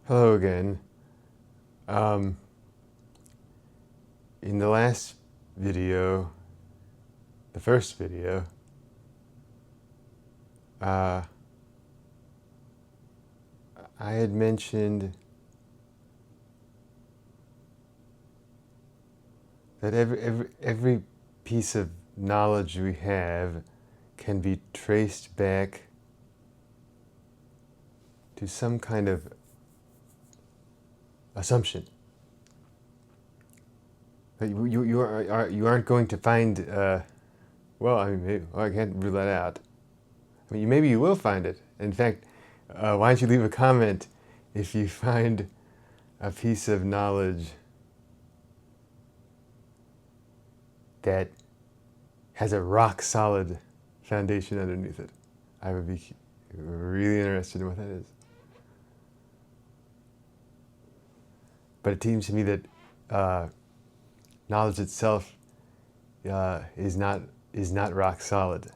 Hello again. Um, in the last video, the first video, uh, I had mentioned that every piece of knowledge we have can be traced back to some kind of assumption. That you aren't going to find. Well, I mean, I can't rule that out. I mean, maybe you will find it. In fact, why don't you leave a comment if you find a piece of knowledge that has a rock solid foundation underneath it. I would be really interested in what that is. But it seems to me that knowledge itself is not rock solid.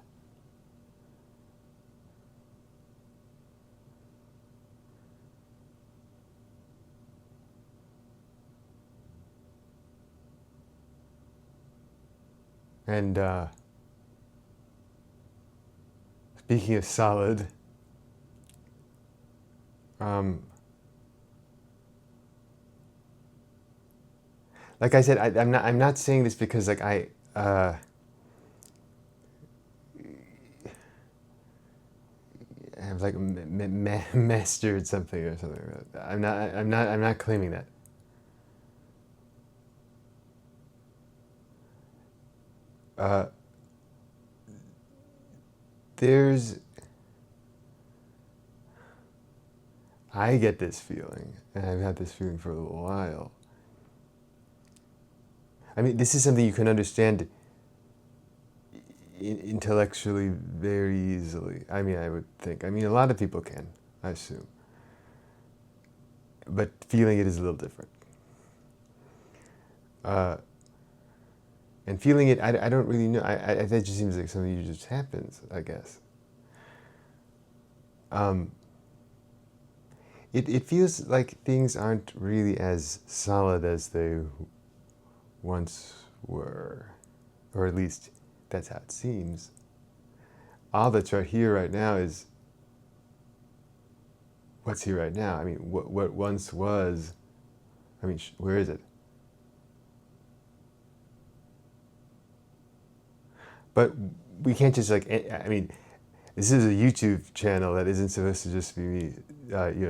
And speaking of solid, like I said, I'm not saying this because like I have like mastered something or something. I'm not claiming that. I get this feeling, and I've had this feeling for a little while. I mean, this is something you can understand intellectually very easily. I mean, I would think. I mean, a lot of people can, I assume. But feeling it is a little different. And feeling it, I don't really know. That just seems like something that just happens, I guess. It feels like things aren't really as solid as they once were. Or at least that's how it seems. All that's right here right now is what's here right now. I mean, what once was, I mean, where is it? But we can't just like, I mean, this is a YouTube channel that isn't supposed to just be me,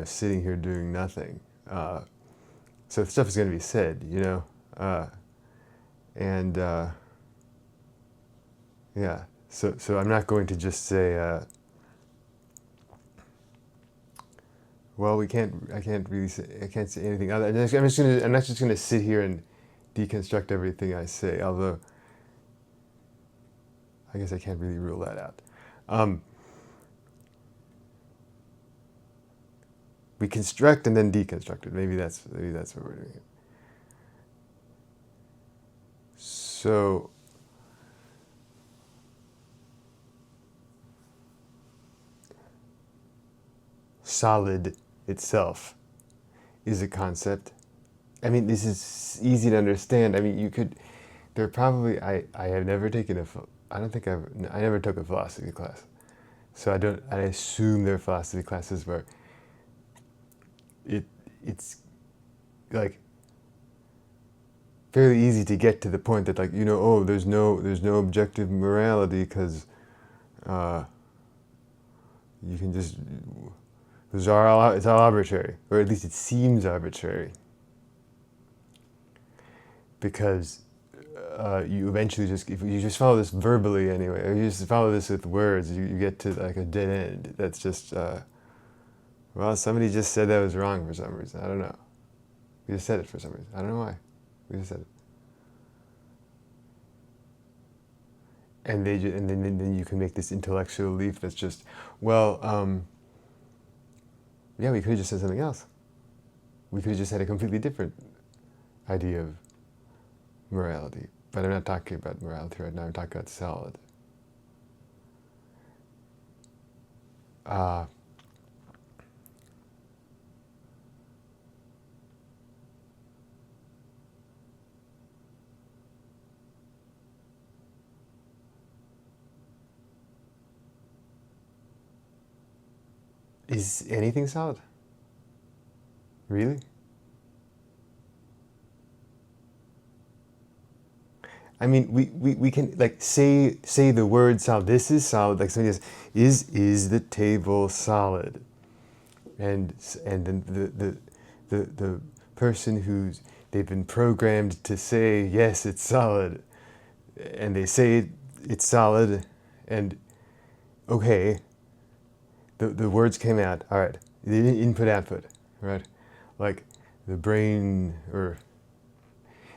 sitting here doing nothing. So stuff is going to be said, and yeah. So I'm not going to just say, well, I can't really say, I can't say anything other. I'm not just gonna sit here and deconstruct everything I say. Although, I guess I can't really rule that out. We construct and then deconstruct it. Maybe that's what we're doing. So, solid itself is a concept. I mean, this is easy to understand. I mean, there are probably, I have never taken I never took a philosophy class. So I assume there are philosophy classes where it's like fairly easy to get to the point that like, there's no objective morality because you can just, it's all arbitrary, or at least it seems arbitrary, because you eventually if you just follow this verbally anyway, or you just follow this with words, you get to like a dead end. That's just, well, somebody just said that was wrong for some reason. I don't know. We just said it for some reason. I don't know why. We just said it. And then you can make this intellectual leap that's just, well, yeah, we could have just said something else. We could have just had a completely different idea of morality. But I'm not talking about morality right now. I'm talking about solid. Is anything solid? Really? I mean, we can like say the word solid. This is solid. Like somebody says, is the table solid? And then the person who's they've been programmed to say yes, it's solid, and they say it's solid, and okay, the words came out. All right, the input output, right? Like the brain or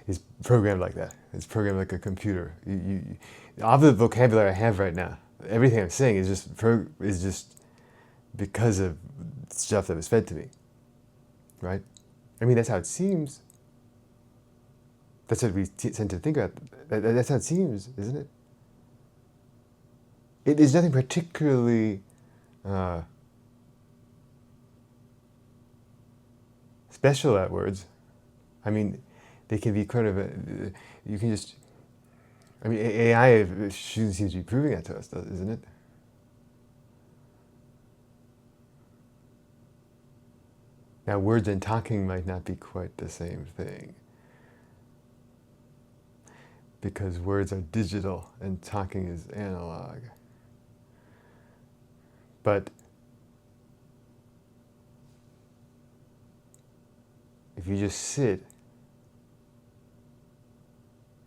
is programmed like that. It's programmed like a computer. All the vocabulary I have right now, everything I'm saying is just because of stuff that was fed to me, right? I mean, that's how it seems. That's what we tend to think about. That's how it seems, isn't it? There's nothing particularly uh, special at words. I mean, they can be kind of you can just. I mean, AI seems to be proving that to us, isn't it? Now, words and talking might not be quite the same thing because words are digital and talking is analog. But if you just sit,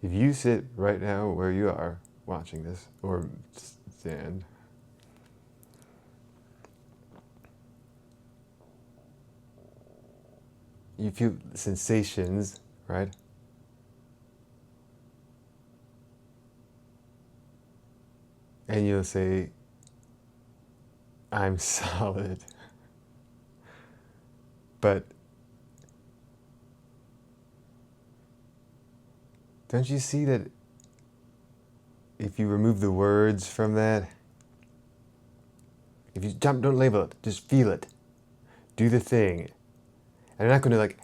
if you sit right now where you are watching this, or stand, you feel sensations, right? And you'll say, I'm solid. But don't you see that if you remove the words from that, if you don't label it, just feel it. Do the thing. And I'm not going to like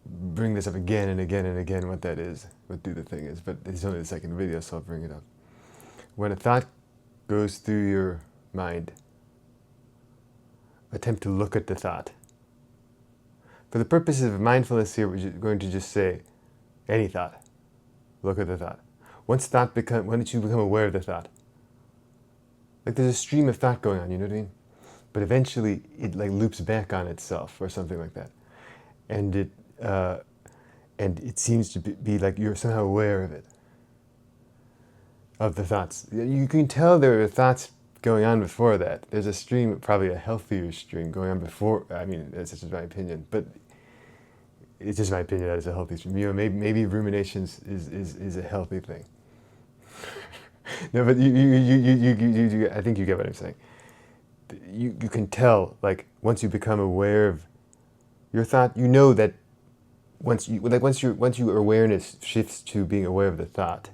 bring this up again and again and again what that is, what do the thing is, but it's only the second video, so I'll bring it up. When a thought goes through your mind, attempt to look at the thought. For the purposes of mindfulness here, we're going to just say, any thought, look at the thought. Once you become aware of the thought, like there's a stream of thought going on, you know what I mean? But eventually it like loops back on itself or something like that. And it seems to be like you're somehow aware of it, of the thoughts. You can tell there are thoughts going on before that. There's a stream, probably a healthier stream going on before. I mean, that's just my opinion, but it's just my opinion that it's a healthy stream. You know, maybe ruminations is a healthy thing. No, but I think you get what I'm saying. You can tell, like, once you become aware of your thought, you know that once your awareness shifts to being aware of the thought,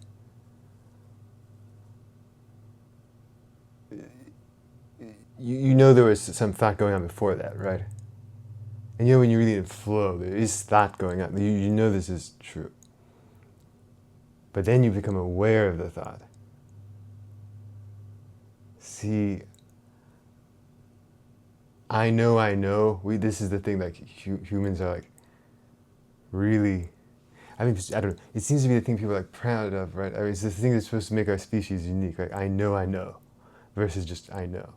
you know there was some thought going on before that, right? And you know when you're really in flow, there is thought going on. You know this is true. But then you become aware of the thought. See, I know. This is the thing, like humans are like really. I mean, I don't know. It seems to be the thing people are like proud of, right? I mean, it's the thing that's supposed to make our species unique. Like I know, versus just I know.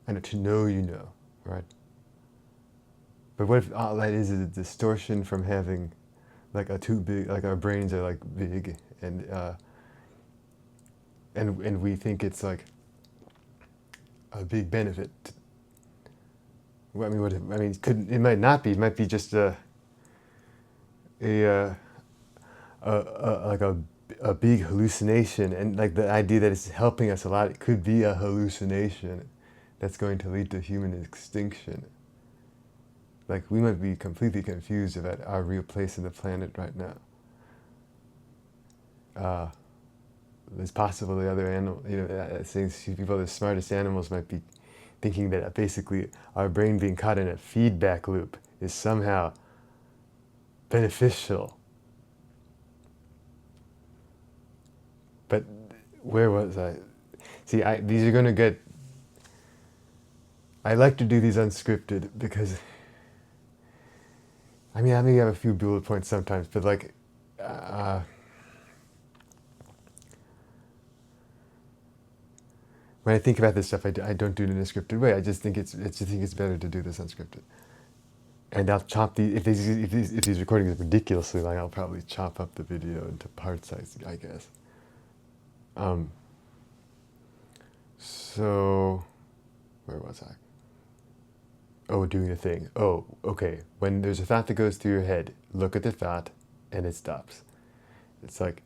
And to know you know, right? But what if all that is a distortion from having like a too big, like our brains are like big, and we think it's like a big benefit. I mean, it might not be. It might be just like a big hallucination, and like the idea that it's helping us a lot. It could be a hallucination that's going to lead to human extinction. Like we might be completely confused about our real place in the planet right now. It's possible the other animal, people, the smartest animals might be thinking that basically our brain being caught in a feedback loop is somehow beneficial. But where was I? See, these are going to get I like to do these unscripted because, I mean, I may have a few bullet points sometimes, but like, uh, when I think about this stuff, I don't do it in a scripted way. I just think it's better to do this unscripted. And I'll chop the if these recordings are ridiculously long, I'll probably chop up the video into parts. I guess. Um, so, where was I? Oh, doing the thing. Oh, okay. When there's a thought that goes through your head, look at the thought, and it stops. It's like,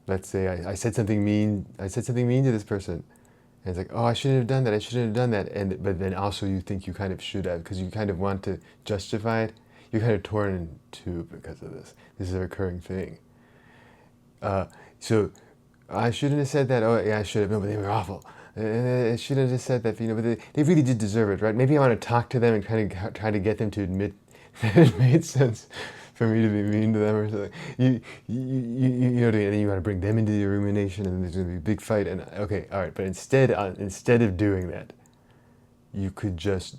let's say I said something mean. I said something mean to this person, and it's like, oh, I shouldn't have done that. I shouldn't have done that. And but then also you think you kind of should have because you kind of want to justify it. You're kind of torn in two because of this. This is a recurring thing. So I shouldn't have said that. Oh, yeah, I should have. No, but they were awful. I shouldn't have just said that. But they really did deserve it, right? Maybe I want to talk to them and kind of try to get them to admit that it made sense for me to be mean to them or something. You know what I mean? And then you want to bring them into the rumination, and there's going to be a big fight. And okay, all right. But instead of doing that, you could just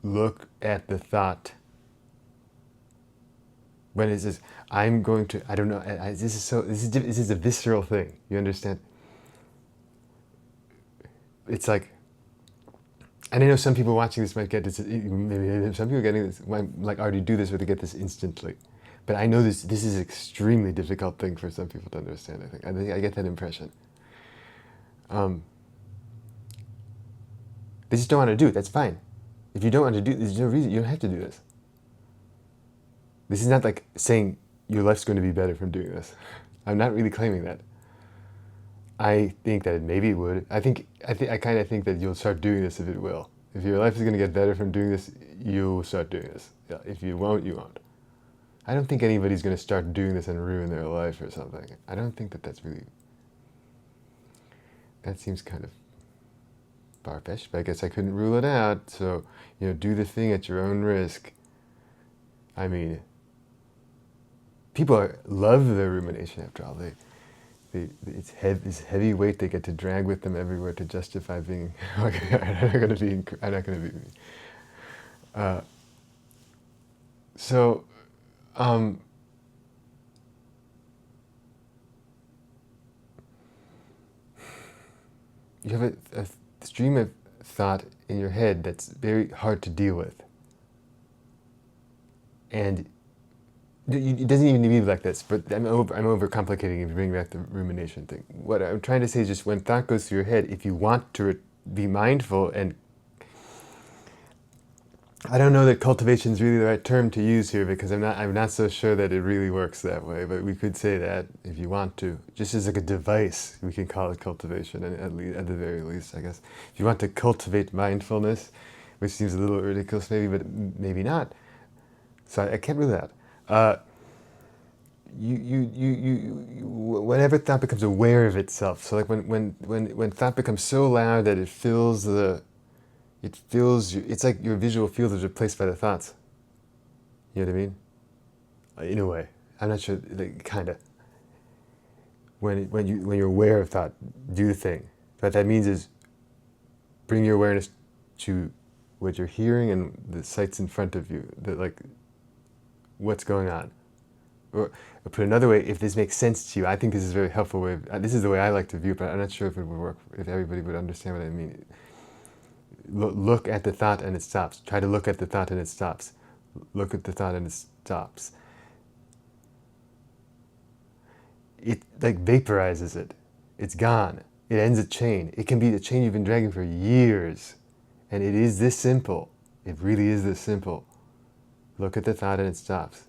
look at the thought. When it says, I'm going to, I don't know, this is a visceral thing, you understand? It's like, and I know some people watching this might get this, maybe some people getting this, might like already do this or they get this instantly. But I know this is an extremely difficult thing for some people to understand, I think. I get that impression. They just don't want to do it, that's fine. If you don't want to do it, there's no reason, you don't have to do this. This is not like saying your life's going to be better from doing this. I'm not really claiming that. I think that maybe it would. I kind of think that you'll start doing this if it will. If your life is going to get better from doing this, you'll start doing this. Yeah, if you won't, you won't. I don't think anybody's going to start doing this and ruin their life or something. I don't think that that's really... That seems kind of far-fetched, but I guess I couldn't rule it out. So, do the thing at your own risk. I mean... People love their rumination after all. It's heavy weight they get to drag with them everywhere to justify being. I'm not going to be. I'm not going to be. So, you have a stream of thought in your head that's very hard to deal with, and. It doesn't even need to be like this, but I'm overcomplicating if you bring back the rumination thing. What I'm trying to say is just when thought goes through your head, if you want to be mindful, and I don't know that cultivation is really the right term to use here because I'm not so sure that it really works that way, but we could say that if you want to, just as like a device, we can call it cultivation, and at the very least, I guess. If you want to cultivate mindfulness, which seems a little ridiculous maybe, but maybe not. So I can't rule that. Whenever thought becomes aware of itself, so like when thought becomes so loud that it fills it's like your visual field is replaced by the thoughts. You know what I mean? In a way, I'm not sure. Like, kind of. When you're aware of thought, do the thing. What that means is bring your awareness to what you're hearing and the sights in front of you. What's going on? Or put another way, if this makes sense to you, I think this is a very helpful way. This is the way I like to view it, but I'm not sure if it would work, if everybody would understand what I mean. Look at the thought and it stops. Try to look at the thought and it stops. Look at the thought and it stops. It like vaporizes it. It's gone. It ends a chain. It can be a chain you've been dragging for years. And it is this simple. It really is this simple. Look at the thought and it stops.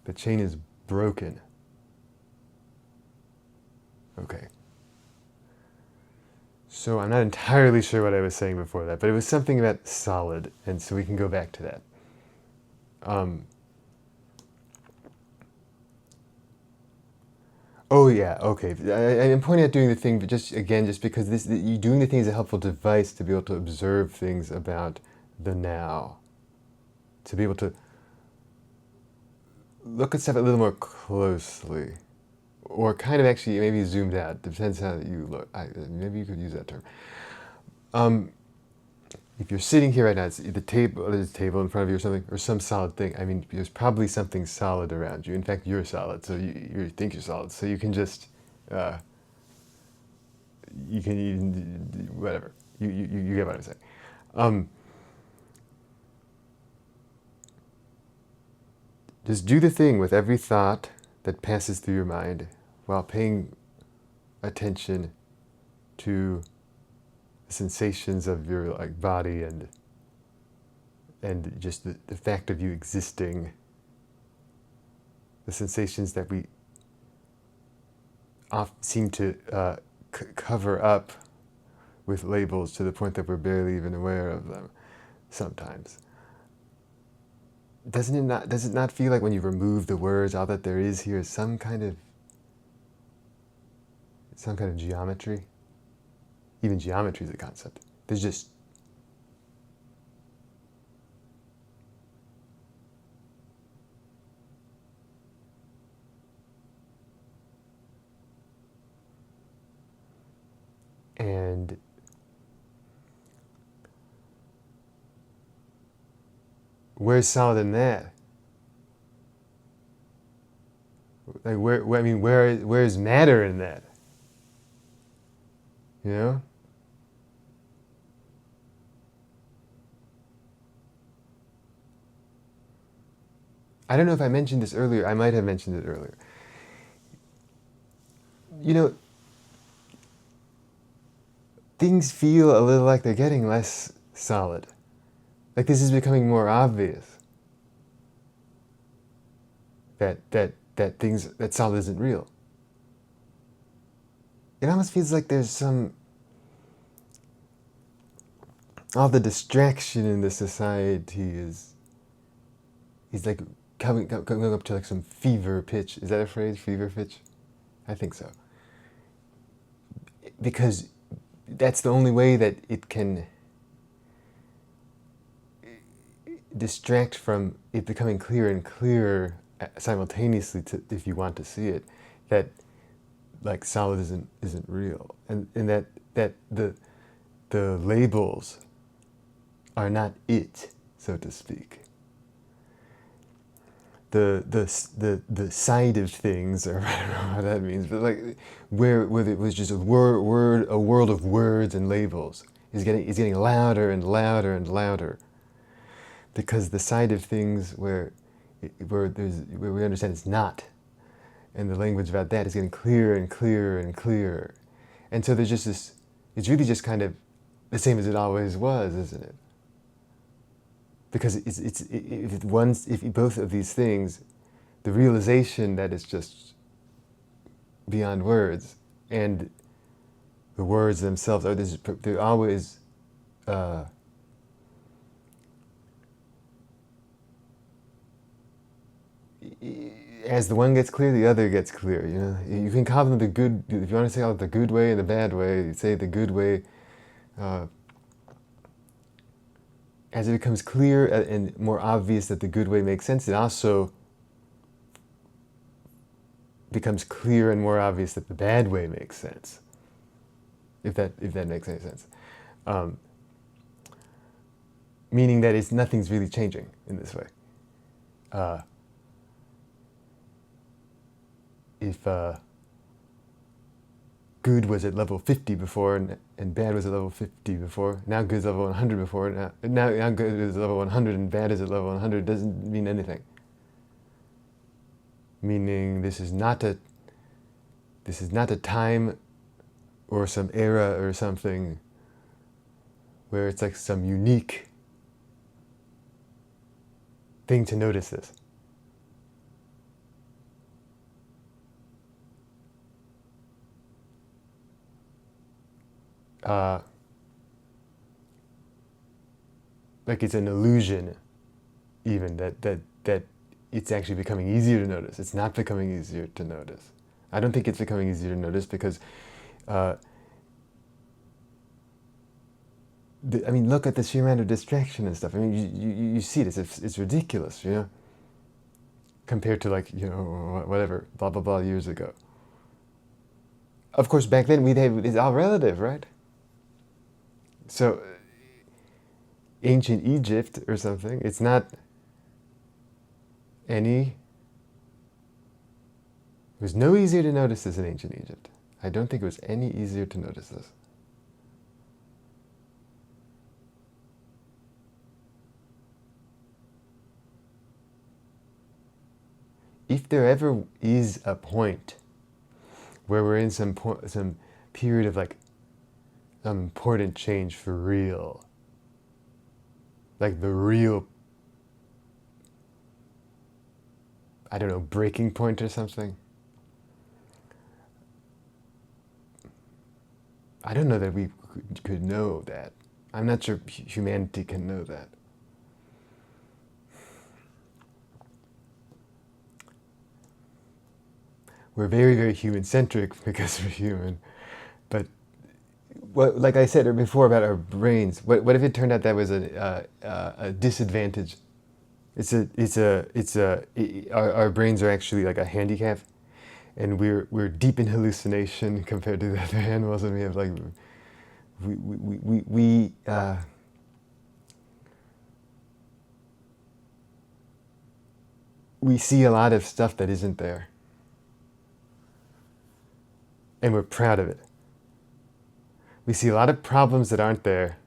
The chain is broken. Okay. So I'm not entirely sure what I was saying before that, but it was something about solid, and so we can go back to that. Oh yeah, okay. I'm pointing out doing the thing, but just because doing the thing is a helpful device to be able to observe things about the now. To be able to look at stuff a little more closely, or kind of actually maybe zoomed out. Depends how you look. Maybe you could use that term. If you're sitting here right now, it's the table, there's a table in front of you or something, or some solid thing. I mean, there's probably something solid around you. In fact, you're solid, so you think you're solid. So you can just, you can even, whatever. You get what I'm saying. Just do the thing with every thought that passes through your mind while paying attention to the sensations of your like body and just the fact of you existing, the sensations that we seem to cover up with labels to the point that we're barely even aware of them sometimes. Does it not feel like when you remove the words, all that there is here is some kind of geometry? Even geometry is a concept. There's just and where's solid in that? Like where's matter in that? You know? I don't know if I mentioned this earlier. I might have mentioned it earlier. You know, things feel a little like they're getting less solid. Like this is becoming more obvious. That things, that solid isn't real. It almost feels like there's some, all the distraction in the society is like coming up to like some fever pitch. Is that a phrase? Fever pitch? I think so. Because that's the only way that it can distract from it becoming clearer and clearer simultaneously, if you want to see it, that like solid isn't real, and that the labels are not it, so to speak. The side of things, or I don't know what that means, but like where it was just a world of words and labels is getting louder and louder and louder, because the side of things where we understand it's not, and the language about that is getting clearer and clearer and clearer, and so there's just this. It's really just kind of the same as it always was, isn't it? Because if both of these things, the realization that it's just beyond words, and the words themselves they're always as the one gets clear, the other gets clear. You know, you can call them the good. If you want to say the good way and the bad way, you say the good way. As it becomes clear and more obvious that the good way makes sense, it also becomes clear and more obvious that the bad way makes sense. If that makes any sense, meaning that nothing's really changing in this way. If good was at level 50 before, and bad was at level 50 before. Now good is level 100 before. Now good is level 100 and bad is at level 100. Doesn't mean anything. Meaning this is not a time or some era or something where it's like some unique thing to notice this. Like it's an illusion, even that it's actually becoming easier to notice. It's not becoming easier to notice. I don't think it's becoming easier to notice because, I mean, look at the sheer amount of distraction and stuff. I mean, you see it. It's ridiculous, you know, compared to like, you know, whatever, blah, blah, blah years ago. Of course, back then it's all relative, right? So ancient Egypt or something, it's not any. It was no easier to notice this in ancient Egypt. I don't think it was any easier to notice this. If there ever is a point where we're in some period of like some important change for real, like the real, I don't know, breaking point or something. I don't know that we could know that. I'm not sure humanity can know that. We're very, very human-centric because we're human. But what, like I said before about our brains, what if it turned out that was a disadvantage? Our brains are actually like a handicap, and we're deep in hallucination compared to the other animals, and we have like we see a lot of stuff that isn't there, and we're proud of it. We see a lot of problems that aren't there,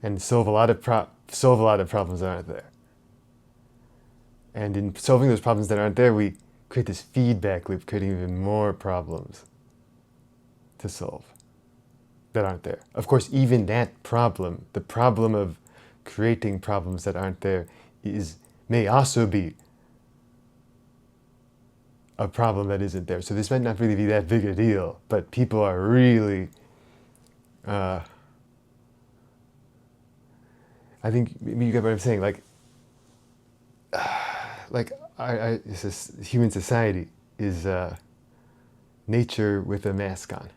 and solve a lot of problems that aren't there. And in solving those problems that aren't there, we create this feedback loop, creating even more problems to solve that aren't there. Of course, even that problem, the problem of creating problems that aren't there, may also be a problem that isn't there. So this might not really be that big a deal, but people are really, I think you get what I'm saying. Like human society is nature with a mask on.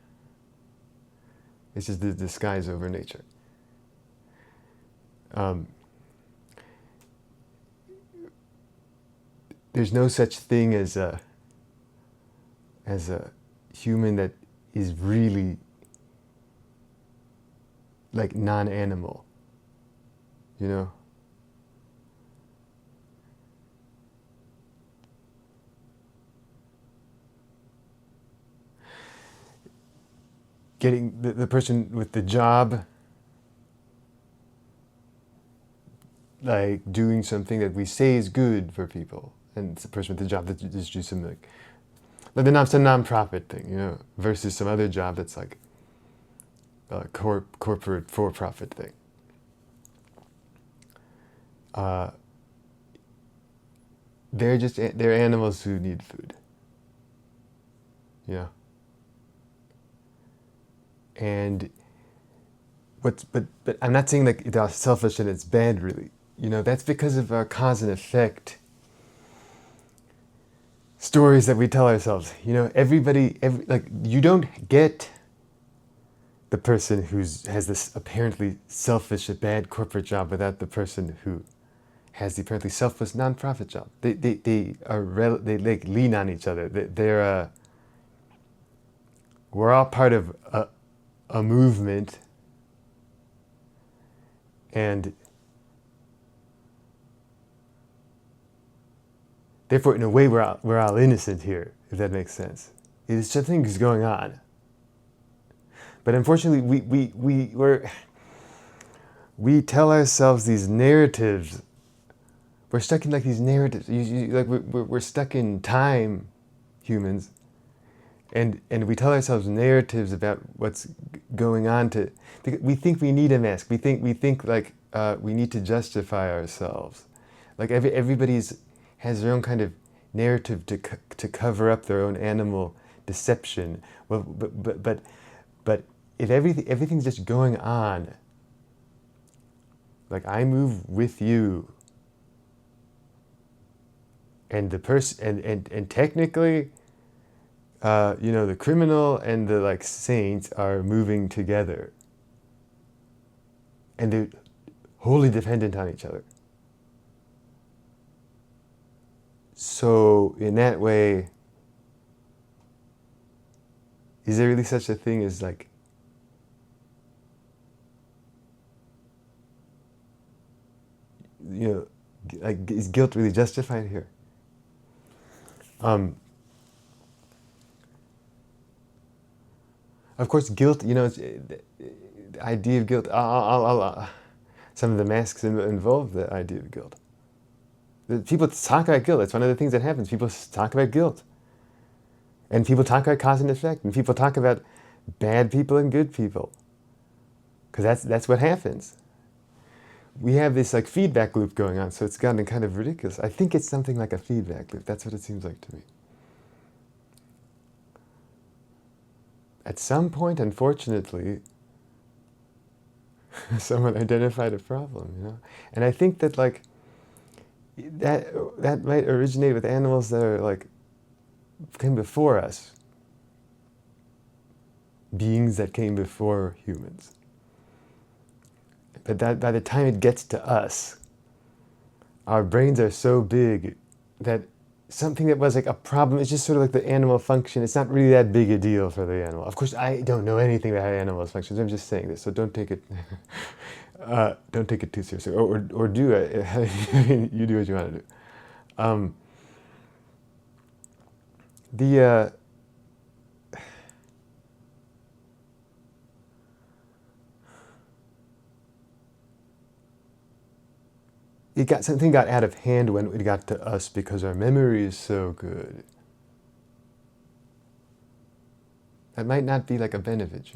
It's just the disguise over nature. There's no such thing as a human that is really like non-animal, you know? Getting the person with the job, like doing something that we say is good for people, and it's the person with the job that just do something like some non-profit thing, you know, versus some other job that's like a corporate for-profit thing. They're animals who need food, you know. And but I'm not saying like they're selfish and it's bad, really. You know, that's because of our cause and effect stories that we tell ourselves. You know, like you don't get the person who has this apparently selfish, bad corporate job without the person who has the apparently selfless nonprofit job. They like lean on each other. We're all part of a movement, and therefore, in a way, we're all innocent here, if that makes sense. It's just things going on. But unfortunately, we tell ourselves these narratives. We're stuck in like these narratives. Like we're stuck in time, humans, and we tell ourselves narratives about what's going on. We think we need a mask. We think like we need to justify ourselves. Like everybody's has their own kind of narrative to cover up their own animal deception. Well, but if everything's just going on, like I move with you, and the person and technically, you know, the criminal and the like saints are moving together, and they're wholly dependent on each other. So in that way, is there really such a thing as like like, is guilt really justified here? Of course, guilt, the idea of guilt, some of the masks involve the idea of guilt. People talk about guilt. It's one of the things that happens. People talk about guilt. And people talk about cause and effect. And people talk about bad people and good people. Because that's what happens. We have this like feedback loop going on, so it's gotten kind of ridiculous. I think it's something like a feedback loop. That's what it seems like to me. At some point, unfortunately, someone identified a problem, And I think that like that might originate with animals that are like came before us, beings that came before humans. But that by the time it gets to us, our brains are so big that something that was like a problem is just sort of like the animal function. It's not really that big a deal for the animal. Of course, I don't know anything about how animals function. I'm just saying this, so don't take it too seriously, or do it. You do what you want to do. Something got out of hand when it got to us because our memory is so good. That might not be like a benefit,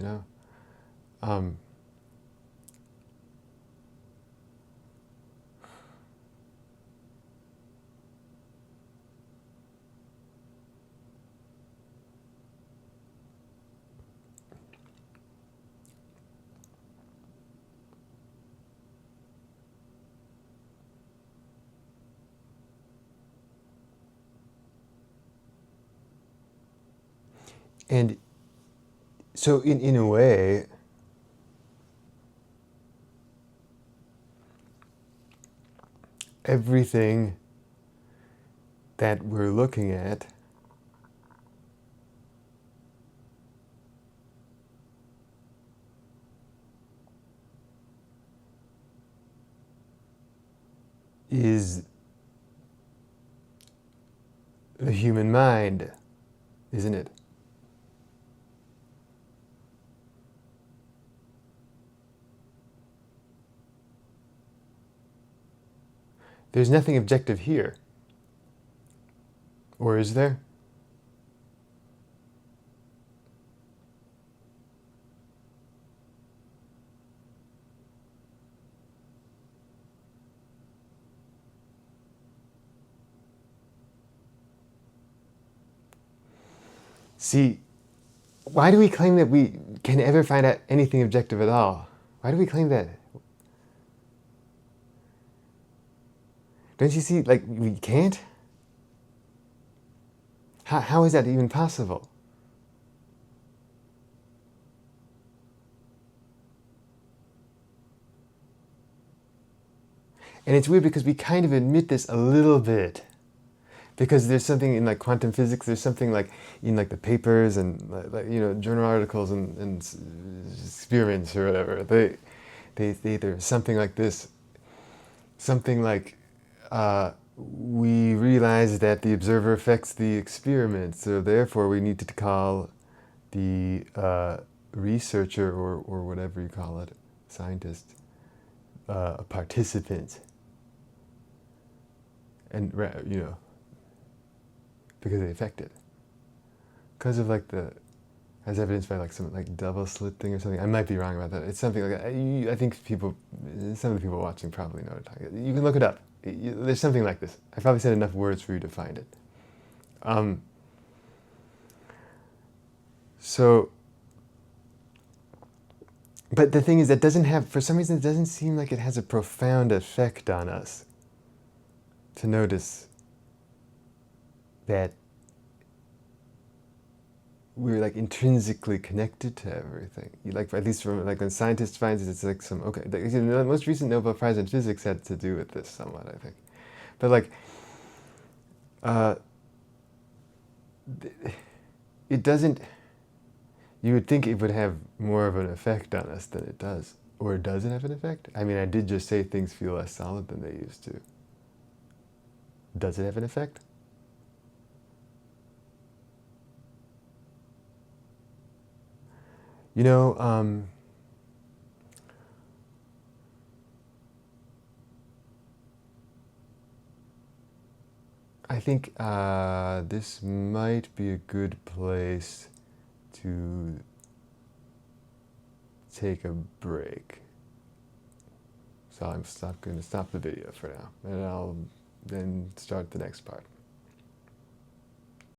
And so in a way, everything that we're looking at is the human mind, isn't it? There's nothing objective here. Or is there? See, why do we claim that we can ever find out anything objective at all? Why do we claim that? Don't you see, like, we can't? How is that even possible? And it's weird because we kind of admit this a little bit. Because there's something in like quantum physics, there's something like in like the papers and journal articles and experiments or whatever. There's something like this, something like we realize that the observer affects the experiment, so therefore we need to call the researcher or whatever you call it, scientist, a participant, and because they affect it. Because of like as evidenced by like some like double slit thing or something. I might be wrong about that. It's something like that. I think some of the people watching probably know what I'm talking about. You can look it up. There's something like this. I probably said enough words for you to find it. But the thing is, that doesn't have, for some reason, it doesn't seem like it has a profound effect on us to notice that we're like intrinsically connected to everything. Like, at least from like when scientists find it, it's like some the most recent Nobel Prize in physics had to do with this somewhat, I think. But like, it doesn't. You would think it would have more of an effect on us than it does. Or does it have an effect? I mean, I did just say things feel less solid than they used to. Does it have an effect? You know, I think this might be a good place to take a break. So I'm going to stop the video for now, and I'll then start the next part.